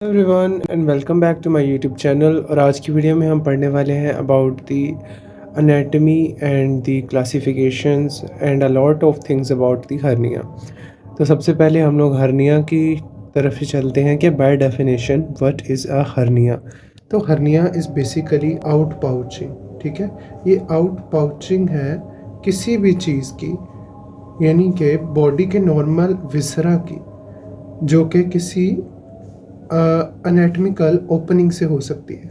Everyone and welcome back to my YouTube channel. और आज की वीडियो में हम पढ़ने वाले हैं about the anatomy and the classifications and a lot of things about the hernia. तो सबसे पहले हम लोग हर्निया की तरफ से चलते हैं कि by definition what is a hernia. तो hernia is basically out pouching. ठीक है, ये आउट पाउचिंग है किसी भी चीज़ की, यानी कि बॉडी के नॉर्मल विसरा की, जो कि किसी एनाटमिकल ओपनिंग से हो सकती है।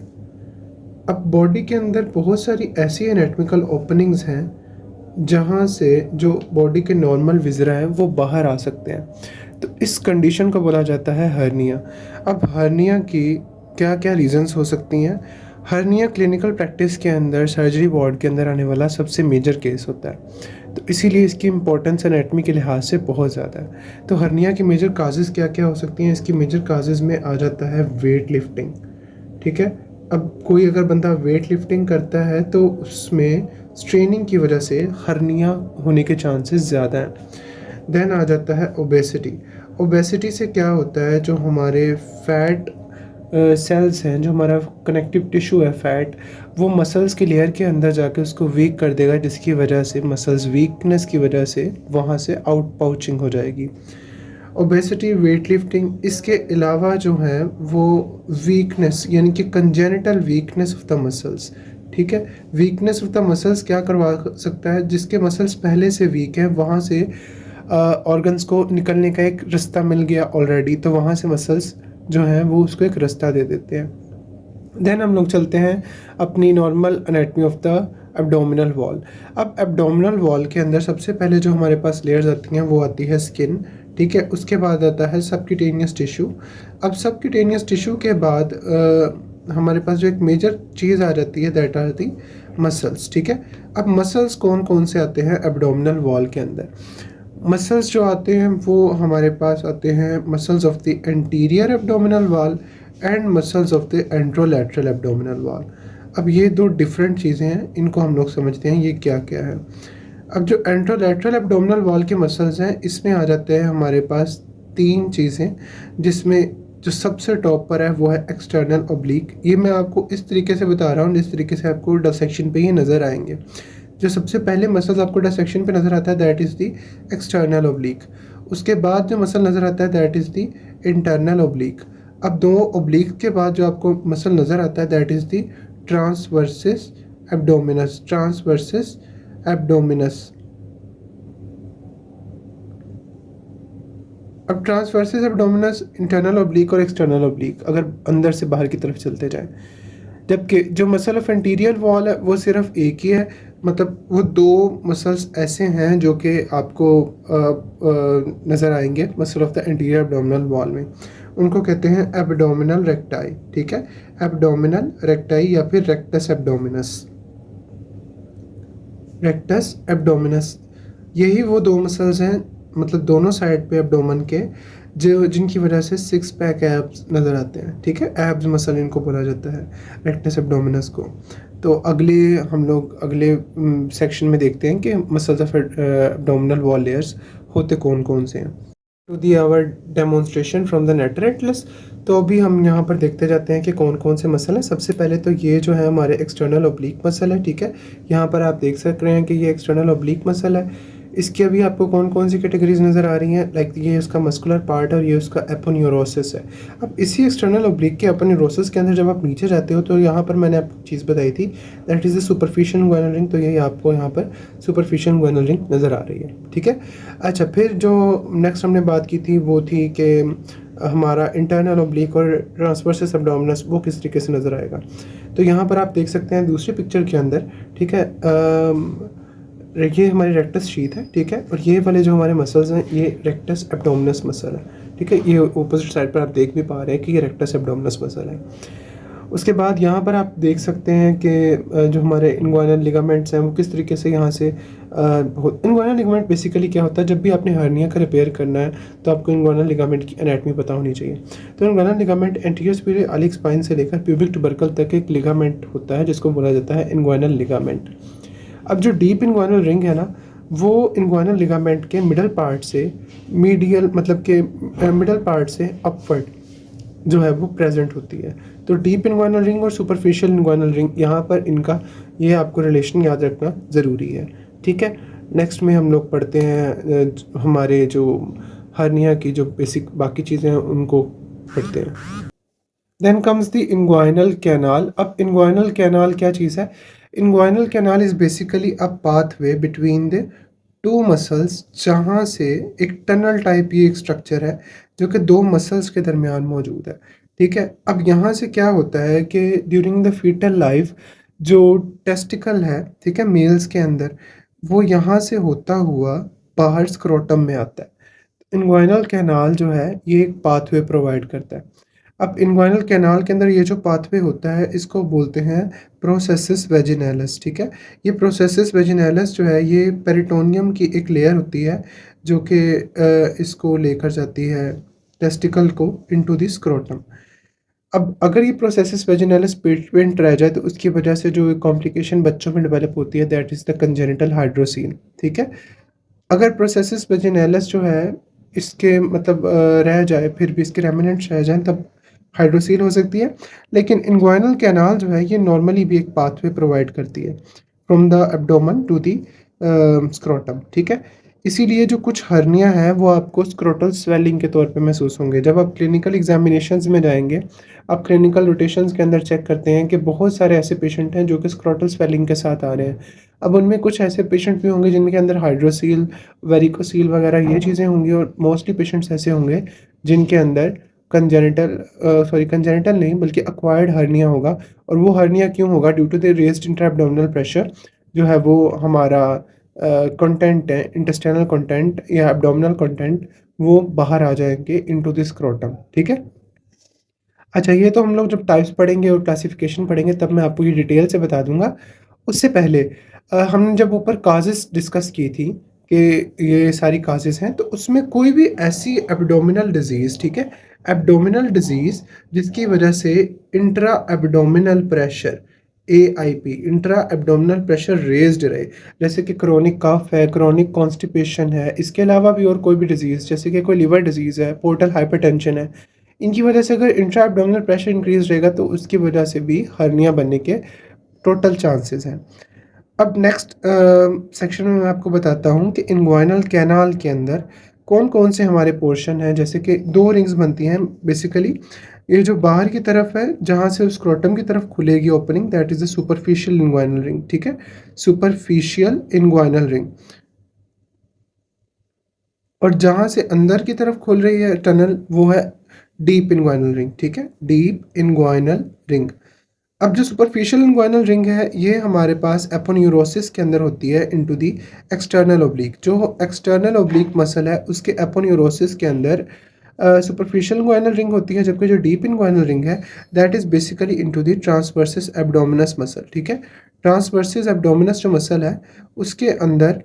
अब बॉडी के अंदर बहुत सारी ऐसी एनाटमिकल ओपनिंग्स हैं जहाँ से जो बॉडी के नॉर्मल विज़रा है वो बाहर आ सकते हैं। तो इस कंडीशन को बोला जाता है हर्निया। अब हर्निया की क्या क्या रीज़न्स हो सकती हैं। हर्निया क्लिनिकल प्रैक्टिस के अंदर सर्जरी वार्ड के अंदर आने वाला सबसे मेजर केस होता है, तो इसीलिए इसकी इम्पोर्टेंस एनाटमी के लिहाज से बहुत ज़्यादा है। तो हर्निया की मेजर काजेज़ क्या क्या हो सकती हैं। इसकी मेजर काजेज़ में आ जाता है वेट लिफ्टिंग। ठीक है, अब कोई अगर बंदा वेट लिफ्टिंग करता है तो उसमें स्ट्रेनिंग की वजह से हर्निया होने के चांसेस ज़्यादा हैं। देन आ जाता है ओबेसिटी। ओबेसिटी से क्या होता है, जो हमारे फैट सेल्स हैं, जो हमारा कनेक्टिव टिश्यू है फैट, वो मसल्स के लेयर के अंदर जाके उसको वीक कर देगा, जिसकी वजह से मसल्स वीकनेस की वजह से वहाँ से आउट पाउचिंग हो जाएगी। ओबेसिटी, वेट लिफ्टिंग, इसके अलावा जो है वो वीकनेस यानी कि congenital weakness of the muscles. ठीक है, वीकनेस ऑफ द मसल्स क्या करवा सकता है, जिसके मसल्स पहले से वीक हैं वहाँ से ऑर्गन्स को निकलने का एक रास्ता मिल गया ऑलरेडी, तो वहाँ से मसल्स जो हैं वो उसको एक रास्ता दे देते हैं। देन हम लोग चलते हैं अपनी normal anatomy of the abdominal wall. अब एब्डोमिनल वॉल के अंदर सबसे पहले जो हमारे पास लेयर्स आती हैं वो आती है स्किन। ठीक है, उसके बाद आता है सबक्यूटेनियस टिश्यू। अब सबक्यूटेनियस टिश्यू के बाद हमारे पास जो एक मेजर चीज़ आ जाती है दैट आर दी मसल्स। ठीक है, अब मसल्स कौन कौन से आते हैं एब्डोमिनल वॉल के अंदर। मसल्स जो आते हैं वो हमारे पास आते हैं muscles of the anterior abdominal wall and muscles of the anterolateral abdominal wall. अब ये दो डिफरेंट चीज़ें हैं, इनको हम लोग समझते हैं ये क्या क्या है। अब जो एंट्रोलैटरल एब्डोमिनल वॉल के मसल्स हैं, इसमें आ जाते हैं हमारे पास तीन चीज़ें, जिसमें जो सबसे टॉप पर है वो है एक्सटर्नल ओब्लिक। ये मैं आपको इस तरीके से बता रहा हूँ जिस तरीके से आपको डिसेक्शन पे ही नज़र आएंगे। जो सबसे पहले मसल्स आपको डिसेक्शन पे नज़र आता है that is the external oblique. उसके बाद जो मसल नज़र आता है that is the internal oblique. अब दो ओब्लिक के बाद जो आपको मसल नज़र आता है that is the transversus abdominis. Transversus abdominis. अब ट्रांसवर्सिस एब्डोमिनस, इंटरनल ओब्लिक और एक्सटर्नल ओब्लिक अगर अंदर से बाहर की तरफ चलते जाएं, जबकि जो मसल ऑफ एंटीरियर वॉल है वो सिर्फ एक ही है। मतलब वो दो मसल्स ऐसे हैं जो कि आपको नज़र आएंगे muscle of the anterior abdominal wall में, उनको कहते हैं एब्डोमिनल रेक्टाई। ठीक है, एब्डोमिनल रेक्टाई या फिर रेक्टस एब्डोमिनस। रेक्टस एब्डोमिनस, यही वो दो मसल्स हैं, मतलब दोनों साइड पे एब्डोमन के, जो जिनकी वजह से सिक्स पैक एब्स नज़र आते हैं। ठीक है, एब्स मसल इनको बोला जाता है, रेक्टस एब्डोमिनस को। तो हम लोग अगले सेक्शन में देखते हैं कि muscles of abdominal wall layers होते कौन कौन से हैं। To the our demonstration from the Netter atlas. तो अभी हम यहाँ पर देखते जाते हैं कि कौन कौन से मसल हैं। सबसे पहले तो ये जो है हमारे एक्सटर्नल ओब्लिक मसल है। ठीक है, यहाँ पर आप देख सक रहे हैं कि ये एक्सटर्नल ओब्लिक मसल है। इसकी अभी आपको कौन कौन सी कैटेगरीज नज़र आ रही हैं, लाइक ये उसका मस्कुलर पार्ट और ये उसका एपोन्यूरोसिस है। अब इसी एक्सटर्नल ओब्लिक के एपोन्यूरोसिस के अंदर जब आप नीचे जाते हो तो यहाँ पर मैंने आपको चीज़ बताई थी that is the superficial inguinal ring. तो यही आपको यहाँ पर सुपरफिशियल इंग्वाइनल रिंग नज़र आ रही है। ठीक है, अच्छा, फिर जो नेक्स्ट हमने बात की थी वो थी कि हमारा इंटरनल ओब्लिक और ट्रांसवर्सिस एब्डोमिनस वो किस तरीके से नज़र आएगा। तो यहाँ पर आप देख सकते हैं दूसरी पिक्चर के अंदर। ठीक है, ये हमारी रेक्टस शीथ है। ठीक है, और ये वाले जो हमारे मसल्स हैं ये रेक्टस एब्डोमिनस मसल है। ठीक है, ये अपोजिट साइड पर आप देख भी पा रहे हैं कि ये रेक्टस एब्डोमिनस मसल है। उसके बाद यहाँ पर आप देख सकते हैं कि जो हमारे इंग्वाइनल लिगामेंट्स हैं वो किस तरीके से यहाँ से इंग्वाइनल लिगामेंट बेसिकली क्या होता है, जब भी आपने हर्निया का रिपेयर करना है तो आपको इंग्वाइनल लिगामेंट की एनाटमी पता होनी चाहिए। तो इंग्वाइनल लिगामेंट एंटीरियर सुपीरियर आलिक स्पाइन से लेकर प्यूबिक ट्यूबरकल तक एक लिगामेंट होता है जिसको बोला जाता है इंग्वाइनल लिगामेंट। अब जो डीप इंग्वाइनल रिंग है ना, वो इंग्वाइनल लिगामेंट के मिडल पार्ट से मीडियल, मतलब के मिडल पार्ट से अपवर्ड जो है वो प्रेजेंट होती है। तो डीप इनग्वाइनल रिंग और सुपरफिशियल इनग्वाइनल रिंग, यहाँ पर इनका ये आपको रिलेशन याद रखना ज़रूरी है। ठीक है, नेक्स्ट में हम लोग पढ़ते हैं हमारे जो हर्निया की जो बेसिक बाकी चीज़ें हैं उनको पढ़ते हैं। Then comes the inguinal canal. अब इनग्वाइनल कैनाल क्या चीज़ है? Inguinal canal is basically a pathway between the two muscles, जहाँ से एक टनल टाइप ये एक स्ट्रक्चर है जो कि दो मसल्स के दरमियान मौजूद है। ठीक है, अब यहाँ से क्या होता है कि ड्यूरिंग द फीटल लाइफ जो टेस्टिकल है, ठीक है, मेल्स के अंदर, वो यहाँ से होता हुआ बाहर स्क्रोटम में आता है। इनग्वाइनल कैनाल जो है ये एक पाथवे प्रोवाइड करता है। अब इनग्वाइनल कैनाल के अंदर ये जो पाथवे होता है इसको बोलते हैं प्रोसेसिस वेजिनैलिस। ठीक है, ये प्रोसेसिस वेजिनैलिस जो है ये पेरिटोनियम की एक लेयर होती है जो कि इसको लेकर जाती है टेस्टिकल को इनटू द स्क्रोटम। अब अगर ये प्रोसेसिस वेजिनैलिस पेटेंट रह जाए तो उसकी वजह से जो कॉम्प्लिकेशन बच्चों में डेवलप होती है that is the congenital hydrocele. ठीक है, अगर प्रोसेसिस वेजिनैलिस जो है इसके मतलब रह जाए, फिर भी इसके रेमिनेंट्स रह जाएं, तब हाइड्रोसील हो सकती है। लेकिन इनग्वाइनल कैनाल जो है ये नॉर्मली भी एक पाथवे प्रोवाइड करती है from the abdomen to the scrotum. ठीक है, इसीलिए जो कुछ हर्निया है वो आपको स्क्रोटल स्वेलिंग के तौर पे महसूस होंगे। जब आप क्लिनिकल एग्जामिनेशंस में जाएंगे, आप क्लिनिकल रोटेशंस के अंदर चेक करते हैं कि बहुत सारे ऐसे पेशेंट हैं जो कि स्क्रोटल स्वेलिंग के साथ आ रहे हैं। अब उनमें कुछ ऐसे पेशेंट भी होंगे जिनके अंदर हाइड्रोसील, वेरिकोसील वगैरह ये चीज़ें होंगी, और मोस्टली पेशेंट्स ऐसे होंगे जिनके अंदर कंजेनिटल नहीं बल्कि एक्वायर्ड हर्निया होगा। और वो हर्निया क्यों होगा? Due to the raised intraabdominal pressure, जो है वो हमारा कंटेंट है, इंटेस्टाइनल कंटेंट या एब्डोमिनल कंटेंट, वो बाहर आ जाएंगे इनटू द स्क्रोटम। ठीक है, अच्छा, ये तो हम लोग जब टाइप्स पढ़ेंगे और क्लासिफिकेशन पढ़ेंगे तब मैं आपको ये डिटेल से बता दूंगा। उससे पहले हमने जब ऊपर काजेस डिस्कस की थी कि ये सारी काजेस हैं, तो उसमें कोई भी ऐसी एब्डोमिनल डिजीज़, ठीक है, एब्डोमिनल डिजीज़ जिसकी वजह से intra abdominal pressure, AIP, intra abdominal pressure raised रहे, जैसे कि क्रोनिक कफ है, क्रोनिक कॉन्स्टिपेशन है, इसके अलावा भी और कोई भी डिजीज़ जैसे कि कोई लिवर डिजीज़ है, पोर्टल हाइपरटेंशन है, इनकी वजह से अगर इंट्रा एब्डोमिनल प्रेशर इंक्रीज रहेगा तो उसकी वजह से भी हर्निया बनने के टोटल चांसेस हैं। अब नेक्स्ट सेक्शन में मैं आपको बताता हूँ कि इनग्वाइनल कैनाल के अंदर कौन कौन से हमारे पोर्शन हैं। जैसे कि दो रिंग्स बनती हैं बेसिकली। ये जो बाहर की तरफ है जहाँ से स्क्रोटम की तरफ खुलेगी opening, that is the superficial inguinal ring. ठीक है, सुपरफिशियल इनग्वाइनल रिंग। और जहाँ से अंदर की तरफ खुल रही है टनल वो है डीप इनग्वाइनल रिंग। ठीक है, डीप इनग्वाइनल रिंग। अब जो सुपरफिशियल इनग्वाइनल रिंग है ये हमारे पास एपोन्यूरोसिस के अंदर होती है इनटू दी एक्सटर्नल ओब्लिक। जो एक्सटर्नल ओब्लिक मसल है उसके एपोन्यूरोसिस के अंदर सुपरफिशियल इनग्वाइनल रिंग होती है, जबकि जो डीप इनग्वाइनल रिंग है that is basically into the transversus abdominis muscle. ठीक है, ट्रांसवर्सिस एब्डोमिनस जो मसल है उसके अंदर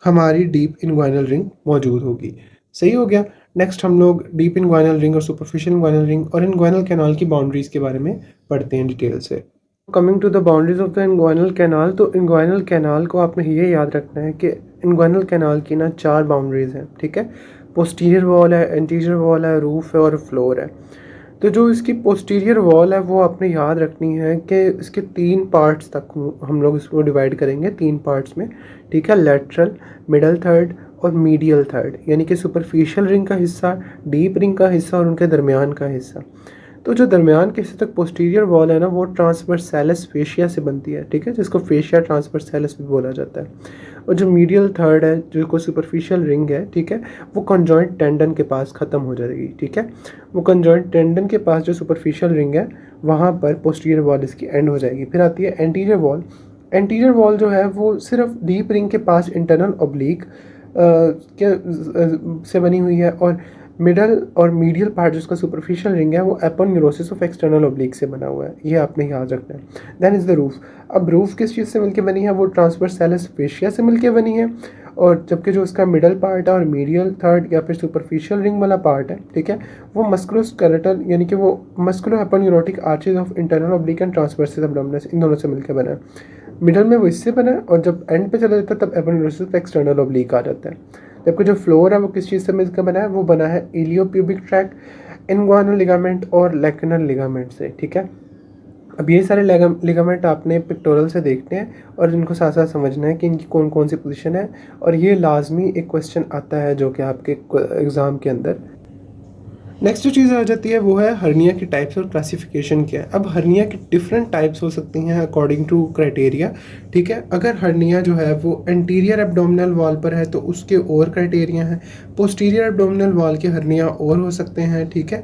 हमारी डीप इनग्वाइनल रिंग मौजूद होगी। सही हो गया। नेक्स्ट हम लोग डीप इनग्वाइनल रिंग और सुपरफिशियल इनग्वाइनल रिंग और इनग्वाइनल कैनाल की बाउंड्रीज के बारे में पढ़ते हैं डिटेल से। Coming to the boundaries of the inguinal canal, तो इनग्वाइनल कैनाल को आपने ये याद रखना है कि इनग्वाइनल कैनाल की ना 4 बाउंड्रीज हैं। ठीक है, पोस्टीरियर वॉल है, एंटीरियर वॉल है, रूफ है और फ्लोर है। तो जो इसकी पोस्टीरियर वॉल है वो आपने याद रखनी है कि इसके 3 पार्ट्स तक हम लोग इसको डिवाइड करेंगे 3 पार्ट्स में। ठीक है, लेटरल, मिडल थर्ड और मीडियल थर्ड, यानी कि सुपरफिशियल रिंग का हिस्सा, डीप रिंग का हिस्सा और उनके दरमियान का हिस्सा। तो जो दरमियान के हिस्से तक पोस्टीरियर वॉल है ना वो ट्रांसवर्सैलिस फेशिया से बनती है। ठीक है, जिसको फेशिया ट्रांसवर्सैलिस भी बोला जाता है। और जो मीडियल थर्ड है जो को सुपरफिशियल रिंग है, ठीक है, वो कंजॉइंट टेंडन के पास ख़त्म हो जाएगी। ठीक है, वो कंजॉइंट टेंडन के पास जो सुपरफिशियल रिंग है वहाँ पर पोस्टीरियर वॉल इसकी एंड हो जाएगी। फिर आती है एंटीरियर वॉल। एंटीरियर वॉल जो है वो सिर्फ डीप रिंग के पास इंटरनल ऑब्लिक से बनी हुई है, और मिडल और मीडियल पार्ट जिसका सुपरफिशियल रिंग है वो एपोन्यूरोसिस ऑफ एक्सटर्नल ऑब्लिक से बना हुआ है। ये आपने याद रखना है। Then is the roof. अब रूफ किस चीज़ से मिलके बनी है? वो ट्रांसवर्सैलिस फेशिया से मिलके बनी है। और जबकि जो उसका मिडल पार्ट है और मीडियल थर्ड या फिर सुपरफिशियल रिंग वाला पार्ट है, ठीक है, वो मस्कुलोस्केलेटल यानी कि वो musculo aponeurotic arches of internal oblique and transversus abdominis, इन दोनों से मिलकर बना है। मिडल में वो इससे बना है और जब एंड पे चला जाता है तब एपोन्यूरोसिस ऑफ एक्सटर्नल ऑब्लिक आ जाता है। जबकि जो फ्लोर है वो किस चीज़ से मिलकर बना है? वो बना है इलियोप्यूबिक ट्रैक्ट इनग्वानल लिगामेंट और लेक्यूनल लिगामेंट से, ठीक है। अब ये सारे लिगामेंट आपने पिक्टोरल से देखने हैं और इनको साथ साथ समझना है कि इनकी कौन कौन सी पोजीशन है, और ये लाजमी एक क्वेश्चन आता है जो कि आपके एग्ज़ाम के अंदर। नेक्स्ट जो चीज़ आ जाती है वो है हर्निया की टाइप्स और क्लासिफिकेशन क्या है। अब हर्निया की डिफरेंट टाइप्स हो सकती हैं अकॉर्डिंग टू क्राइटेरिया, ठीक है। अगर हर्निया जो है वो एंटीरियर एब्डोमिनल वॉल पर है तो उसके और क्राइटेरिया हैं, पोस्टीरियर एब्डोमिनल वॉल के हर्निया और हो सकते हैं, ठीक है।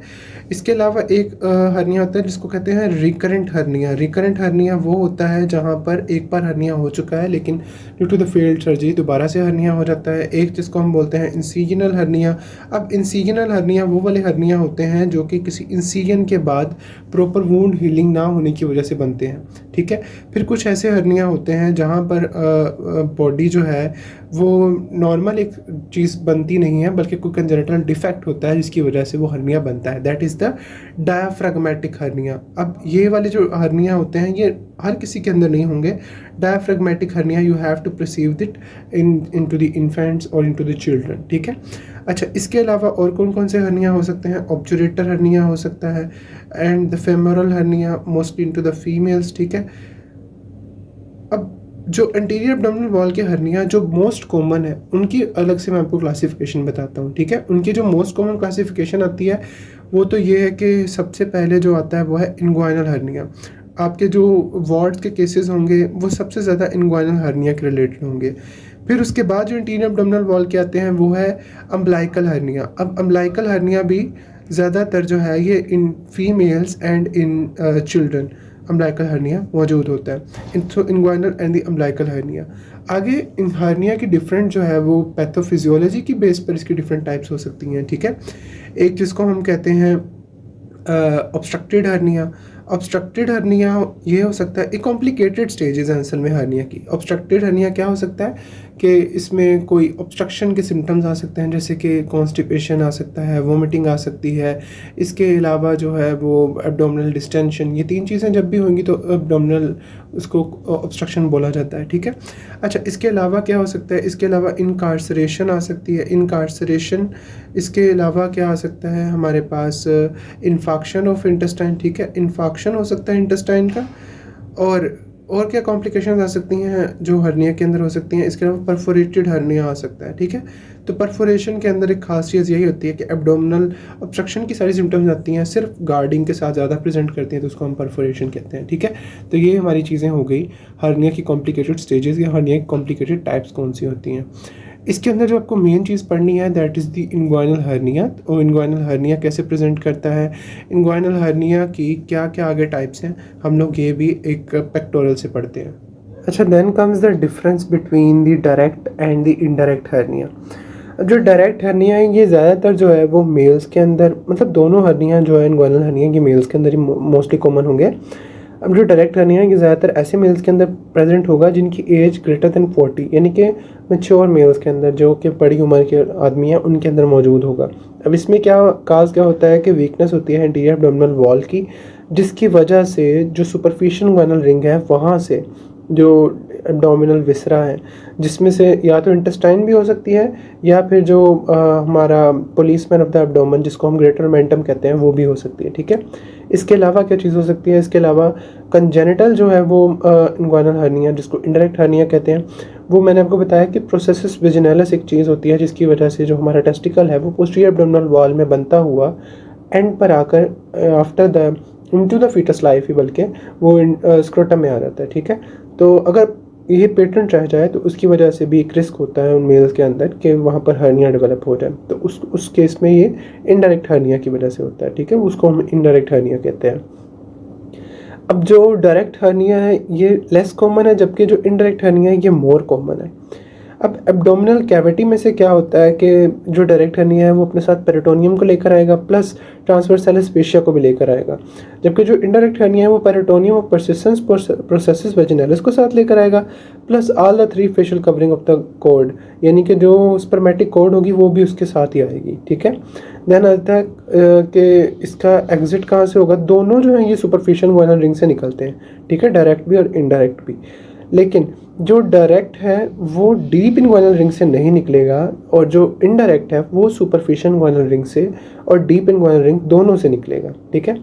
इसके अलावा एक हर्निया होता है जिसको कहते हैं रिकरेंट हर्निया। रिकरेंट हर्निया वो होता है जहाँ पर एक बार हर्निया हो चुका है लेकिन due to the failed surgery दोबारा से हर्निया हो जाता है। एक जिसको हम बोलते हैं इंसिजनल हर्निया। अब इंसिजनल हर्निया वो वाले हर्निया होते हैं जो कि किसी इंसिजन के बाद प्रॉपर वुंड हीलिंग ना होने की वजह से बनते हैं, ठीक है। फिर कुछ ऐसे हर्निया होते हैं जहाँ पर बॉडी जो है वो नॉर्मल एक चीज़ बनती नहीं है बल्कि कोई कंजेनिटल डिफेक्ट होता है जिसकी वजह से वो हर्निया बनता है, दैट इज़ द डायाफ्राग्मेटिक हर्निया। अब ये वाले जो हर्निया होते हैं ये हर किसी के अंदर नहीं होंगे। Diaphragmatic hernia you have to perceive it into the infants और इनटू द चिल्ड्रन, ठीक है। अच्छा, इसके अलावा और कौन कौन से हर्निया हो सकते हैं? ऑब्चुरेटर हर्निया हो सकता है and the femoral hernia mostly into the females, ठीक है। अब जो एंटीरियर एब्डोमिनल वॉल के हर्निया जो मोस्ट कॉमन है उनकी अलग से मैं आपको क्लासिफिकेशन बताता हूँ, ठीक है। उनकी जो मोस्ट कॉमन क्लासिफिकेशन आती है वो तो ये है कि सबसे पहले जो आता है वो है इनग्वाइनल हर्निया। आपके जो वार्ड्स के केसेस होंगे वो सबसे ज़्यादा इनग्वाइनल हर्निया के रिलेटेड होंगे। फिर उसके बाद जो इंटीरियर एब्डोमिनल वॉल के आते हैं वो है अम्बलाइकल हर्निया। अब अम्बलाइकल हर्निया भी ज़्यादातर जो है ये in females and in children umbilical hernia मौजूद होता है। Inguinal and the umbilical hernia. आगे इन हर्निया की डिफरेंट जो है वो पैथोफिजियोलॉजी की बेस पर इसकी डिफरेंट टाइप्स हो सकती हैं, ठीक है। एक जिसको हम कहते हैं ऑब्स्ट्रक्टेड हर्निया। ऑब्स्ट्रक्टेड हर्निया ये हो सकता है, एक कॉम्प्लिकेटेड स्टेजेस हैं असल में हर्निया की। ऑब्स्ट्रक्टेड हर्निया क्या हो सकता है कि इसमें कोई ऑब्स्ट्रक्शन के सिम्टम्स आ सकते हैं जैसे कि कॉन्स्टिपेशन आ सकता है, वोमिटिंग आ सकती है। इसके अलावा जो है वो एब्डोमिनल डिस्टेंशन, ये तीन चीज़ें जब भी होंगी तो एब्डोमिनल उसको ऑब्स्ट्रक्शन बोला जाता है, ठीक है। अच्छा, इसके अलावा क्या हो सकता है? इसके अलावा इनकार्सरेशन आ सकती है। इनकार्सरेशन, इसके अलावा क्या आ सकता है हमारे पास? इन्फाक्शन ऑफ इंटेस्टाइन, ठीक है। इन्फाक्शन हो सकता है इंटेस्टाइन का। और क्या कॉम्प्लिकेशंस आ सकती हैं जो हर्निया के अंदर हो सकती हैं? इसके अलावा परफोरेटेड हर्निया आ सकता है, ठीक है। तो परफोरेशन के अंदर एक खास चीज़ यही होती है कि एब्डोमिनल ऑब्स्ट्रक्शन की सारी सिम्टम्स आती हैं, सिर्फ गार्डिंग के साथ ज़्यादा प्रेजेंट करती हैं तो उसको हम परफोरेशन कहते हैं, ठीक है। तो ये हमारी चीज़ें हो गई हर्निया की कॉम्प्लिकेटेड स्टेजेस या हर्निया की कॉम्प्लिकेटेड टाइप्स कौन सी होती हैं। इसके अंदर जो आपको मेन चीज़ पढ़नी है that is the inguinal hernia. और इनग्वाइनल हर्निया कैसे प्रेजेंट करता है, इनग्वाइनल हर्निया की क्या क्या आगे टाइप्स हैं, हम लोग ये भी एक पेक्टोरल से पढ़ते हैं। अच्छा, then comes the difference between the direct and the indirect hernia. जो डायरेक्ट हर्निया है ये ज़्यादातर जो है वो मेल्स के अंदर, मतलब दोनों हर्निया जो है इनग्वाइनल हर्निया की मेल्स के अंदर ही मोस्टली कॉमन होंगे। अब जो डायरेक्ट हर्निया है ये ज़्यादातर ऐसे मेल्स के अंदर प्रेजेंट होगा जिनकी एज ग्रेटर देन 40, यानी कि मैच्योर मेल्स के अंदर, जो कि बड़ी उम्र के आदमी हैं उनके अंदर मौजूद होगा। अब इसमें क्या होता है कि वीकनेस होती है एंटीरियर एब्डोमिनल वॉल की, जिसकी वजह से जो सुपरफिशियल इनग्वाइनल रिंग है वहाँ से जो एब्डोमिनल विसरा है, जिसमें से या तो इंटेस्टाइन भी हो सकती है या फिर जो हमारा पुलिसमैन ऑफ द एब्डोमेन जिसको हम ग्रेटर मेंटम कहते हैं वो भी हो सकती है, ठीक है। इसके अलावा क्या चीज़ हो सकती है? इसके अलावा कंजेनिटल जो है वो इनग्वाइनल हर्निया जिसको इनडायरेक्ट हर्निया कहते हैं, वो मैंने आपको बताया कि प्रोसेसिस वेजिनैलिस एक चीज़ होती है जिसकी वजह से जो हमारा टेस्टिकल है वो पोस्टीरियर एब्डोमिनल वॉल में बनता हुआ एंड पर आकर after the into the foetus life ही बल्कि वो स्क्रोटम में आ जाता है, ठीक है। तो अगर ये पेटेंट रह जाए तो उसकी वजह से भी एक रिस्क होता है उन मेल्स के अंदर कि वहाँ पर हर्निया डेवलप हो जाए, तो उस केस में ये इनडायरेक्ट हर्निया की वजह से होता है, ठीक है। उसको हम इनडायरेक्ट हर्निया कहते हैं। अब जो डायरेक्ट हर्निया है ये लेस कॉमन है, जबकि जो इनडायरेक्ट हर्निया है ये मोर कॉमन है। अब एब्डोमिनल कैविटी में से क्या होता है कि जो डायरेक्ट हर्निया है वो अपने साथ पेरिटोनियम को लेकर आएगा प्लस ट्रांसवर्सैलिस फेशिया को भी लेकर आएगा, जबकि जो इनडायरेक्ट हर्निया है वो पेरिटोनियम और परसिस्टेंस प्रोसेसिस वेजिनैलिस को साथ लेकर आएगा plus all the three fascial covering of the cord, यानी कि जो स्पर्मेटिक कॉर्ड होगी वो भी उसके साथ ही आएगी, ठीक है। देन आता है कि इसका एग्जिट कहाँ से होगा? दोनों जो है ये सुपरफिशियल इनग्वाइनल रिंग से निकलते हैं, ठीक है, डायरेक्ट भी और इनडायरेक्ट भी। लेकिन जो डायरेक्ट है वो डीप इनग्वाइनल रिंग से नहीं निकलेगा, और जो इनडायरेक्ट है वो सुपरफिशियल इनग्वाइनल रिंग से और डीप इनग्वाइनल रिंग दोनों से निकलेगा। ठीक है,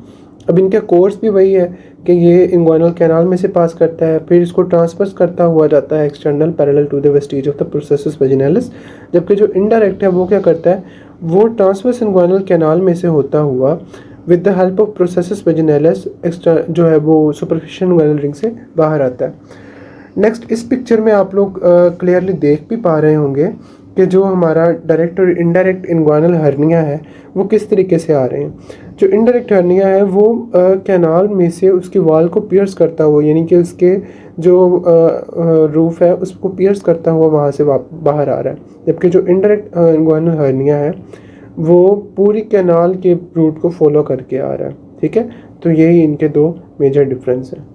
अब इनका कोर्स भी वही है कि ये इनग्वाइनल कैनाल में से पास करता है, फिर इसको ट्रांसवर्स करता हुआ जाता है external parallel to the vestige of the process vaginalis. जबकि जो इनडायरेक्ट है वो क्या करता है, वो ट्रांसवर्स इनग्वाइनल कैनाल में से होता हुआ with the help of process vaginalis जो है वो सुपरफिशियल इनग्वाइनल रिंग से बाहर आता है। नेक्स्ट, इस पिक्चर में आप लोग क्लियरली देख भी पा रहे होंगे कि जो हमारा डायरेक्ट और इनडायरेक्ट इनग्वाइनल हर्निया है वो किस तरीके से आ रहे हैं। जो इनडायरेक्ट हर्निया है वो कैनाल में से उसकी वॉल को पियर्स करता हुआ, यानी कि उसके जो रूफ है उसको पियर्स करता हुआ वहाँ से बाहर आ रहा है। जबकि जो इनडायरेक्ट इनग्वाइनल हर्निया है वो पूरी कैनाल के रूट को फॉलो करके आ रहा है। ठीक है, तो यही इनके दो मेजर डिफरेंस हैं।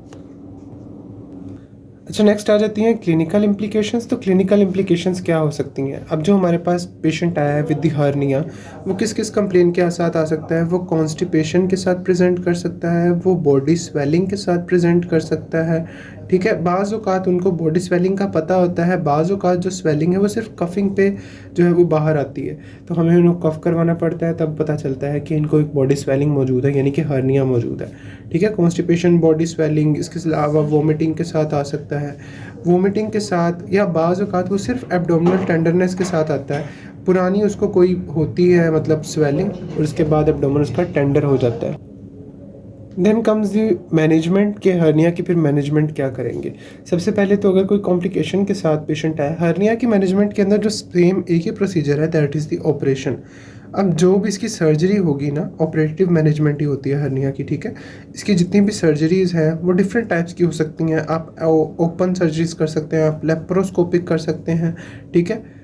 अच्छा, नेक्स्ट आ जाती हैं क्लिनिकल इम्प्लीकेशंस। तो क्लिनिकल इम्प्लीकेशंस क्या हो सकती हैं। अब जो हमारे पास पेशेंट आया है विद द हर्निया, वो किस किस कंप्लेन के साथ आ सकता है। वो कॉन्स्टिपेशन के साथ प्रेजेंट कर सकता है, वो बॉडी स्वेलिंग के साथ प्रेजेंट कर सकता है। ठीक है, बाज़ औक़ात उनको बॉडी स्वेलिंग का पता होता है, बाज़ औक़ात जो स्वेलिंग है वो सिर्फ कफिंग पे जो है वो बाहर आती है, तो हमें उनको कफ करवाना पड़ता है, तब पता चलता है कि इनको एक बॉडी स्वेलिंग मौजूद है, यानी कि हर्निया मौजूद है। ठीक है, कॉन्स्टिपेशन, बॉडी स्वेलिंग, इसके अलावा वोमिटिंग के साथ आ सकता है। वोमिटिंग के साथ या बाज़ औक़ात वो सिर्फ एब्डोमिनल टेंडरनेस के साथ आता है, पुरानी उसको कोई होती है मतलब स्वेलिंग, और उसके बाद एब्डोमिन उसका टेंडर हो जाता है। देन कम्स दी मैनेजमेंट के हर्निया की फिर मैनेजमेंट क्या करेंगे। सबसे पहले तो अगर कोई कॉम्प्लिकेशन के साथ पेशेंट आए, हर्निया की मैनेजमेंट के अंदर जो सेम एक ही प्रोसीजर है, दैट इज़ दी ऑपरेशन। अब जो भी इसकी सर्जरी होगी ना, ऑपरेटिव मैनेजमेंट ही होती है हर्निया की। ठीक है, इसकी जितनी भी सर्जरीज़ हैं वो डिफरेंट टाइप्स की हो सकती हैं। आप ओपन सर्जरीज कर सकते हैं, आप लेप्रोस्कोपिक कर सकते हैं। ठीक है,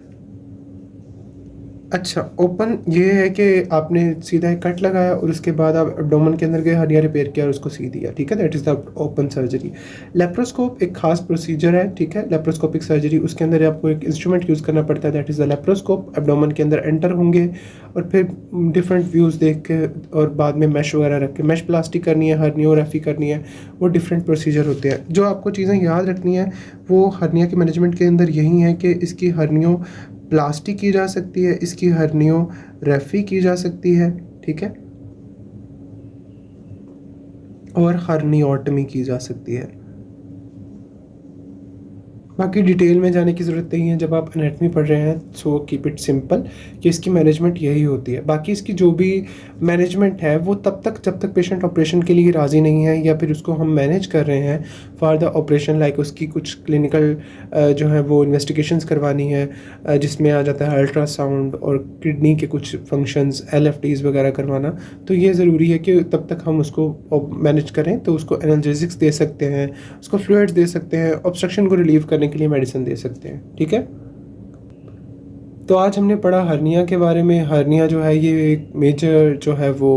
अच्छा, ओपन ये है कि आपने सीधा एक कट लगाया और उसके बाद आप एब्डोमेन के अंदर गए, हर्निया रिपेयर किया और उसको सी दिया। ठीक है, that is the open surgery. Laparoscope एक खास प्रोसीजर है। ठीक है, लेप्रोस्कोपिक सर्जरी, उसके अंदर आपको एक इंस्ट्रूमेंट यूज़ करना पड़ता है, that is the laparoscope. Abdomen के अंदर एंटर होंगे और फिर डिफरेंट व्यूज़ देख के और बाद में मैश वगैरह रख के मैश प्लास्टिक करनी है, हर्नियोग्राफी करनी है, वो डिफरेंट प्रोसीजर होते हैं। जो आपको चीज़ें याद रखनी है वो हर्निया की मैनेजमेंट के अंदर यही है कि इसकी हर्नियो प्लास्टिक की जा सकती है, इसकी हर्नियोग्राफी की जा सकती है। ठीक है, और हर्नियोटमी की जा सकती है। बाकी डिटेल में जाने की ज़रूरत नहीं है जब आप एनाटमी पढ़ रहे हैं, सो कीप इट सिंपल कि इसकी मैनेजमेंट यही होती है। बाकी इसकी जो भी मैनेजमेंट है वो तब तक जब तक पेशेंट ऑपरेशन के लिए राज़ी नहीं है या फिर उसको हम मैनेज कर रहे हैं फॉर द ऑपरेशन, लाइक उसकी कुछ क्लिनिकल जो है वो इन्वेस्टिगेशंस करवानी है, जिसमें आ जाता है अल्ट्रासाउंड और किडनी के कुछ फंक्शंस, LFTs वगैरह करवाना। तो ये ज़रूरी है कि तब तक हम उसको मैनेज करें, तो उसको एनाल्जेसिक्स दे सकते हैं, उसको फ्लूइड्स दे सकते हैं, ऑब्स्ट्रक्शन को रिलीव करने के लिए मेडिसिन दे सकते हैं। ठीक है, तो आज हमने पढ़ा हर्निया के बारे में। हर्निया जो है ये एक मेजर जो है वो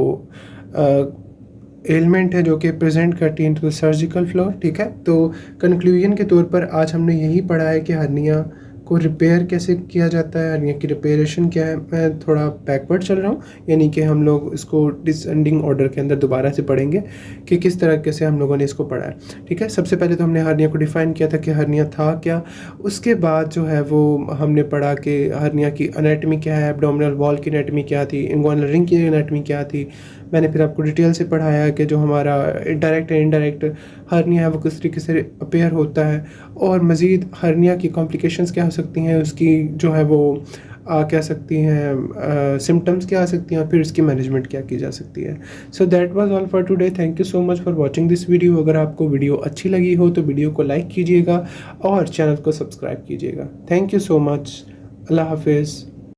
एलिमेंट है जो कि प्रेजेंट करती है इनटू द सर्जिकल फ्लोर। ठीक है, तो कंक्लूजन के तौर पर आज हमने यही पढ़ा है कि हर्निया को रिपेयर कैसे किया जाता है, हर्निया की रिपेयरेशन क्या है। मैं थोड़ा बैकवर्ड चल रहा हूँ, यानी कि हम लोग इसको डिसेंडिंग ऑर्डर के अंदर दोबारा से पढ़ेंगे कि किस तरीके से हम लोगों ने इसको पढ़ा है। ठीक है, सबसे पहले तो हमने हर्निया को डिफ़ाइन किया था कि हर्निया था क्या। उसके बाद जो है वो हमने पढ़ा कि हर्निया की एनाटमी क्या है, एब्डोमिनल वॉल की एनाटमी क्या थी, इनग्वाइनल रिंग की एनाटमी क्या थी। मैंने फिर आपको डिटेल से पढ़ाया कि जो हमारा डायरेक्ट एंड इनडायरेक्ट हर्निया है वो किस तरीके से अपेयर होता है, और मज़ीद हर्निया की कॉम्प्लिकेशंस क्या हो सकती हैं, उसकी जो है वो कह सकती हैं सिम्टम्स क्या आ सकती हैं, फिर इसकी मैनेजमेंट क्या की जा सकती है। So that was all for today. Thank you so much for watching this video. अगर आपको वीडियो अच्छी लगी हो तो वीडियो को लाइक कीजिएगा और चैनल को सब्सक्राइब कीजिएगा। Thank you so much. अल्लाह हाफिज़।